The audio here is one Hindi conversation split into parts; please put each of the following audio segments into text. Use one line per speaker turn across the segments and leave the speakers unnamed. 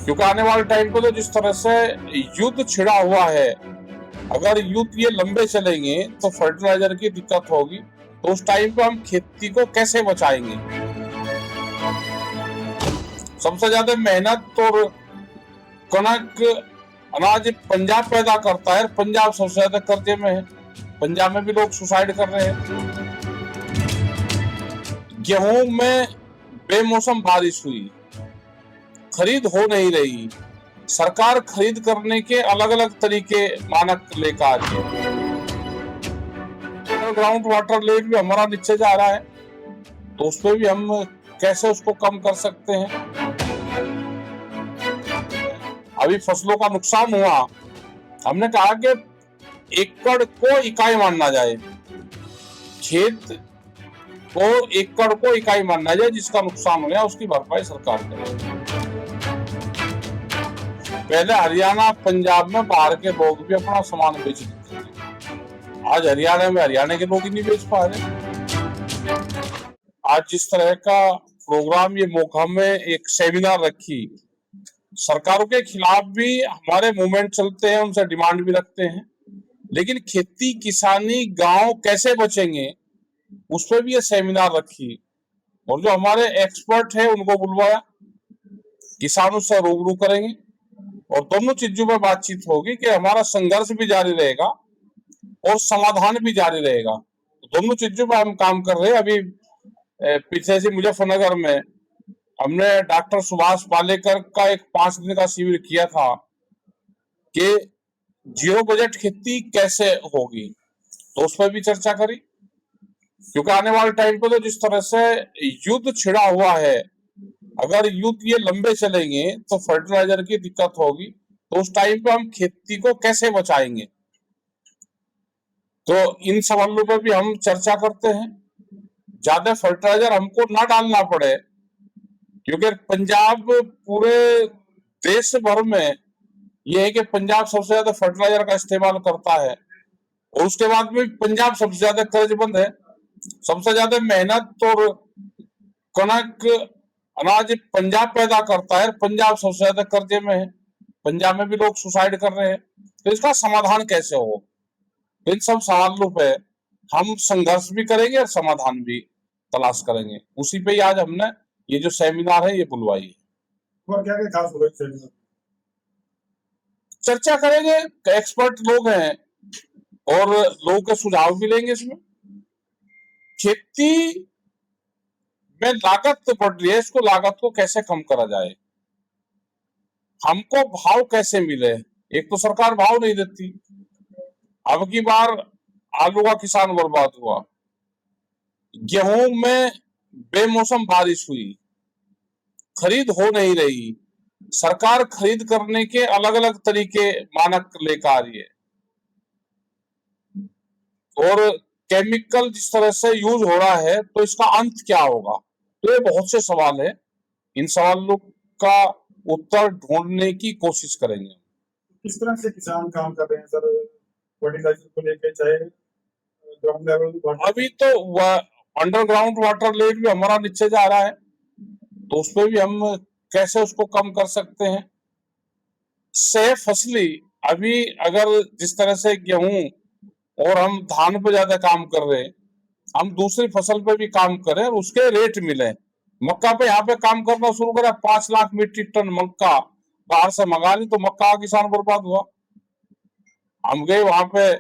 क्योंकि आने वाले टाइम पे तो जिस तरह से युद्ध छिड़ा हुआ है, अगर युद्ध ये लंबे चलेंगे तो फर्टिलाइजर की दिक्कत होगी। तो उस टाइम पे हम खेती को कैसे बचाएंगे? सबसे ज्यादा मेहनत और कनक अनाज पंजाब पैदा करता है। पंजाब सबसे ज्यादा कर्जे में है। पंजाब में भी लोग सुसाइड कर रहे हैं। गेहूं में बेमौसम बारिश हुई, खरीद हो नहीं रही। सरकार खरीद करने के अलग अलग तरीके मानक लेकर आ रही है। ग्राउंड वाटर लेवल भी हमारा नीचे जा रहा है, तो उस पर भी हम कैसे उसको कम कर सकते हैं? अभी फसलों का नुकसान हुआ, हमने कहा कि एकड़ को इकाई मानना जाए, खेत को एकड़ को इकाई मानना जाए, जिसका नुकसान हो गया उसकी भरपाई सरकार करे। पहले हरियाणा पंजाब में बाहर के लोग भी अपना सामान बेच देते थे, आज हरियाणा में हरियाणा के लोग ही नहीं बेच पा रहे। आज जिस तरह का प्रोग्राम ये मोखा में एक सेमिनार रखी, सरकारों के खिलाफ भी हमारे मूवमेंट चलते हैं, उनसे डिमांड भी रखते हैं, लेकिन खेती किसानी गांव कैसे बचेंगे उस पर भी ये सेमिनार रखी और जो हमारे एक्सपर्ट है उनको बुलवाया, किसानों से रूबरू करेंगे और दोनों चीजों पर बातचीत होगी कि हमारा संघर्ष भी जारी रहेगा और समाधान भी जारी रहेगा। दोनों चीजों पर हम काम कर रहे हैं। अभी पीछे से मुजफ्फरनगर में हमने डॉक्टर सुभाष पालेकर का एक 5 दिन का शिविर किया था कि जीरो बजट खेती कैसे होगी, तो उस पर भी चर्चा करी। क्योंकि आने वाले टाइम पे तो जिस तरह से युद्ध छिड़ा हुआ है, अगर युद्ध ये लंबे चलेंगे तो फर्टिलाइजर की दिक्कत होगी। तो उस टाइम पे हम खेती को कैसे बचाएंगे? तो इन सवालों पर भी हम चर्चा करते हैं। ज्यादा फर्टिलाइजर हमको ना डालना पड़े, क्योंकि पंजाब पूरे देश भर में ये है कि पंजाब सबसे ज्यादा फर्टिलाइजर का इस्तेमाल करता है और उसके बाद में पंजाब सबसे ज्यादा कर्जबंद है। सबसे ज्यादा मेहनत और कनक अनाज पंजाब पैदा करता है, पंजाब सबसे ज्यादा कर्जे में है। पंजाब में भी लोग सुसाइड कर रहे हैं। तो इसका समाधान कैसे हो? इन सब सवालों पे हम संघर्ष भी करेंगे और समाधान भी तलाश करेंगे। उसी पे ही आज हमने ये जो सेमिनार है ये बुलवाई है।
क्या क्या खास होगा सेमिनार?
चर्चा करेंगे, एक्सपर्ट लोग हैं और लोगों के सुझाव भी लेंगे। इसमें खेती में लागत बढ़ रही है, इसको लागत को कैसे कम करा जाए, हमको भाव कैसे मिले। एक तो सरकार भाव नहीं देती, अब की बार आलू का किसान बर्बाद हुआ, गेहूं में बेमौसम बारिश हुई, खरीद हो नहीं रही। सरकार खरीद करने के अलग अलग तरीके मानक लेकर आ रही है और केमिकल जिस तरह से यूज हो रहा है, तो इसका अंत क्या होगा? तो ये बहुत से सवाल है, इन सवालों का उत्तर ढूंढने की कोशिश करेंगे।
किस तरह से किसान काम कर रहे हैं सर फर्टिलाइजर को लेकर, चाहे ग्राउंड लेवल?
अभी तो अंडरग्राउंड वाटर लेवल भी हमारा नीचे जा रहा है, तो उस पर भी हम कैसे उसको कम कर सकते हैं। सह फसली, अभी अगर जिस तरह से गेहूं और हम धान पे ज्यादा काम कर रहे हैं, हम दूसरी फसल पे भी काम करें और उसके रेट मिले। मक्का पे यहाँ पे काम करना शुरू करा, 5 लाख मीट्रिक टन मक्का बाहर से मंगा ली, तो मक्का का किसान बर्बाद हुआ। हम गए वहां पे,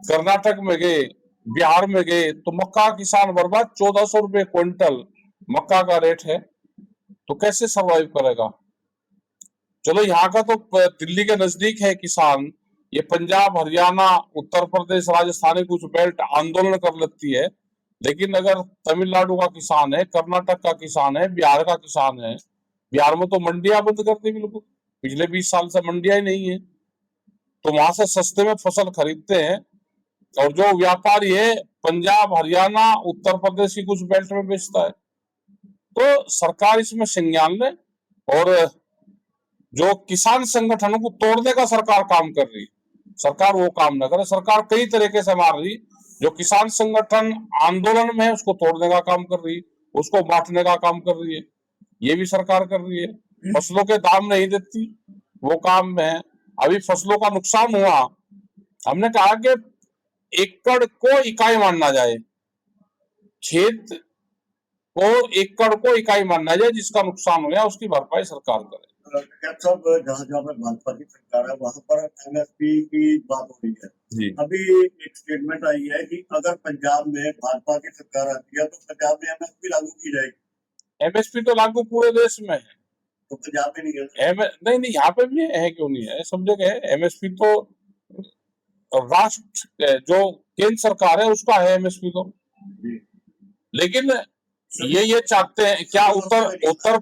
कर्नाटक में गए, बिहार में गए, तो मक्का किसान बर्बाद। 1400 रुपए क्विंटल मक्का का रेट है, तो कैसे सरवाइव करेगा? चलो यहाँ का तो दिल्ली के नजदीक है किसान, ये पंजाब हरियाणा उत्तर प्रदेश राजस्थान कुछ बेल्ट आंदोलन कर लेती है, लेकिन अगर तमिलनाडु का किसान है, कर्नाटक का किसान है, बिहार का किसान है, बिहार में तो मंडियां बंद कर दी बिल्कुल, पिछले 20 साल से मंडियां ही नहीं है, तो वहां से सस्ते में फसल खरीदते हैं और जो व्यापारी है पंजाब हरियाणा उत्तर प्रदेश की कुछ बेल्ट में बेचता है। तो सरकार इसमें संज्ञान ले और जो किसान संगठनों को तोड़ने का सरकार काम कर रही, सरकार वो काम न करे। सरकार कई तरीके से मार रही, जो किसान संगठन आंदोलन में है उसको तोड़ने का काम कर रही, उसको बांटने का काम कर रही है, ये भी सरकार कर रही है। फसलों के दाम नहीं देती, वो काम में है। अभी फसलों का नुकसान हुआ, हमने कहा कि एकड़ को इकाई माना जाए, खेत को एकड़ को इकाई माना जाए, जिसका नुकसान हो गया उसकी भरपाई सरकार करे।
कैप्टन साहब, जहाँ पर भाजपा की सरकार है वहां पर एमएसपी की बात हो रही है
जी,
अभी एक स्टेटमेंट आई है कि अगर पंजाब में भाजपा की सरकार आती है तो पंजाब में एमएसपी लागू की जाएगी।
एमएसपी तो लागू पूरे देश में है,
तो पंजाब में नहीं है।
नहीं नहीं, यहाँ पे भी है, क्यों नहीं है, सब जगह है। एमएसपी तो राष्ट्र जो केंद्र सरकार है उसका है एमएसपी तो। लेकिन ये चाहते हैं क्या, उत्तर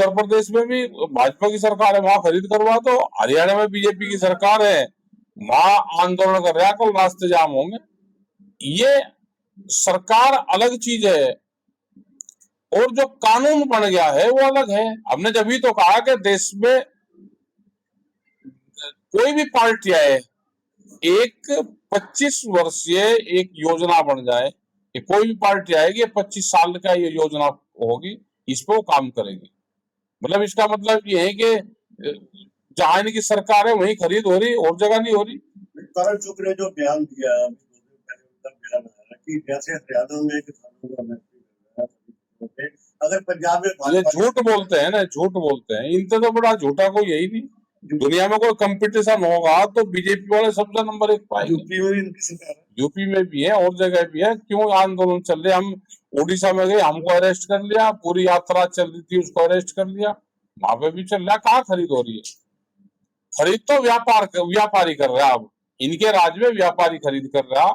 प्रदेश में भी भाजपा की सरकार है, वहां खरीद करवा दो। हरियाणा में बीजेपी की सरकार है, वहां आंदोलन कर रहा है, कल रास्ते जाम होंगे। ये सरकार अलग चीज है और जो कानून बन गया है वो अलग है। हमने जब भी तो कहा कि देश में कोई भी पार्टी आए, एक 25 वर्षीय एक योजना बन जाए कि कोई भी पार्टी आएगी 25 साल का ये योजना होगी, इस पे वो काम करेगी। मतलब इसका मतलब ये है कि जहां इनकी सरकार है वहीं खरीद हो रही, और जगह नहीं हो रही।
करण चौधरी ने जो बयान दिया बयान आया कि जैसे हरियाणा में किसानों को एमएसपी अगर पंजाब में
ये झूठ बोलते हैं ना, झूठ बोलते हैं। इनसे तो बड़ा झूठा कोई यही नहीं। दुनिया में कोई कंपटीशन होगा तो बीजेपी वाले सबसे नंबर 1 पाएंगे।
यूपी में भी इनकी सरकार है,
यूपी में भी है और जगह भी है। क्यों आंदोलन चल रहे? हम उड़ीसा में गए, हमको अरेस्ट कर लिया, पूरी यात्रा चल रही थी उसको अरेस्ट कर लिया, वहां पे भी चल रहा। कहाँ खरीद हो रही है? खरीद तो व्यापारी कर रहा। अब इनके राज्य में व्यापारी खरीद कर रहा।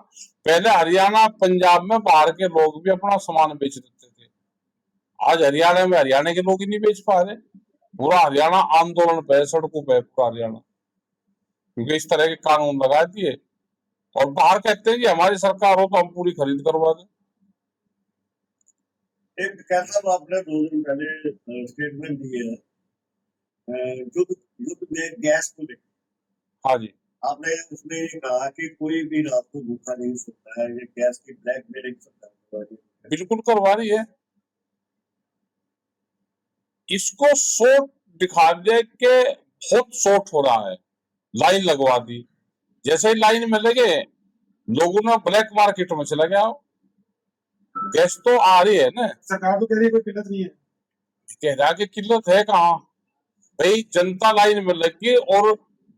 पहले हरियाणा पंजाब में बाहर के लोग भी अपना सामान बेच देते थे, आज हरियाणा में हरियाणा के लोग ही नहीं बेच पा रहे। पूरा हरियाणा आंदोलन पे, सड़कों पे पूरा हरियाणा, क्योंकि इस तरह के कानून लगा दिए। और बाहर कहते हैं कि हमारी सरकार हो तो हम पूरी खरीद करवा दें।
एक कैसा आपने 2 दिन पहले स्टेटमेंट दी है युद्ध में गैस को लेकर।
हाँ जी,
आपने उसमें ये कहा कि कोई भी रात को भूखा नहीं सोता है, ये गैस की ब्लैकमेलिंग सरकार
बिल्कुल करवा रही है। इसको शॉर्ट दिखा दे के बहुत शॉर्ट हो रहा है, लाइन लगवा दी। जैसे ही लाइन में लगे, लोगों ने ब्लैक मार्केट में चला गया। गैस तो आ रही है ना,
सरकार तो कह रही है कोई किल्लत नहीं है।
कह रहा कि किल्लत है कहाँ भाई? जनता लाइन में लग गई और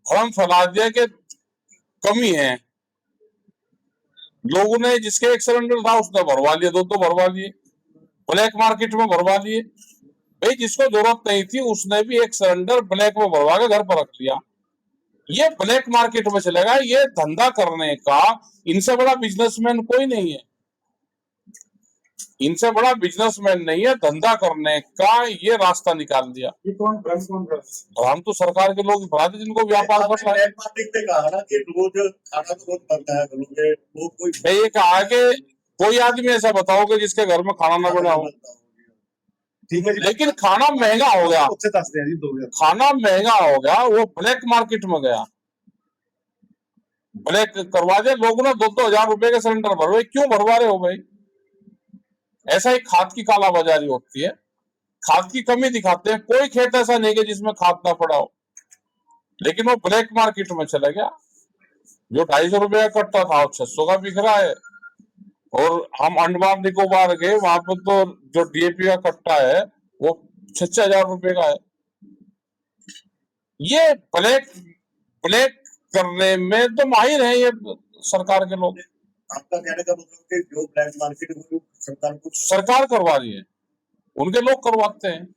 भ्रम फैला दिया कि कमी है। लोगों ने जिसके एक सिलेंडर था उसने भरवा लिया, 2 भरवा लिए, ब्लैक मार्केट में भरवा लिए। भाई जिसको जरूरत नहीं थी उसने भी एक सिलेंडर ब्लैक में भरवा के घर पर रख लिया। ये ब्लैक मार्केट में चलेगा। ये धंधा करने का इनसे बड़ा बिजनेसमैन कोई नहीं है, इनसे बड़ा बिजनेसमैन नहीं है। धंधा करने का ये रास्ता निकाल दिया।
ये कौन
हम तो सरकार के लोग भराते जिनको व्यापार करना है।
कहा ना कि रोज खाना तो रोज बनता है, वो कोई
ये कहा कि कोई आदमी ऐसा बताओ कि जिसके घर में खाना ना बना हो।
ठीक है,
लेकिन खाना महंगा हो गया,
उससे 10 दे दो।
खाना महंगा हो गया, वो ब्लैक मार्केट में गया, ब्लैक करवा दिया। लोगों ने 2-2 हजार रुपए के सिलेंडर भरवाए। क्यों भरवा रहे हो भाई? ऐसा ही खाद की कालाबाजारी होती है, खाद की कमी दिखाते हैं। कोई खेत ऐसा नहीं है जिसमें खाद ना पड़ा हो, लेकिन वो ब्लैक मार्केट में चला गया। जो 250 रुपए का कट्टा था 600 का बिक रहा है। और हम अंडमान निकोबार गए, वहां पर तो जो डीएपी का कट्टा है वो 6,000 रुपए का है। ये ब्लैक करने में तो माहिर है ये सरकार के लोग।
आपका कहने का मतलब कि जो ब्लैक मार्केट सरकार
करवा रही है, उनके लोग करवाते हैं।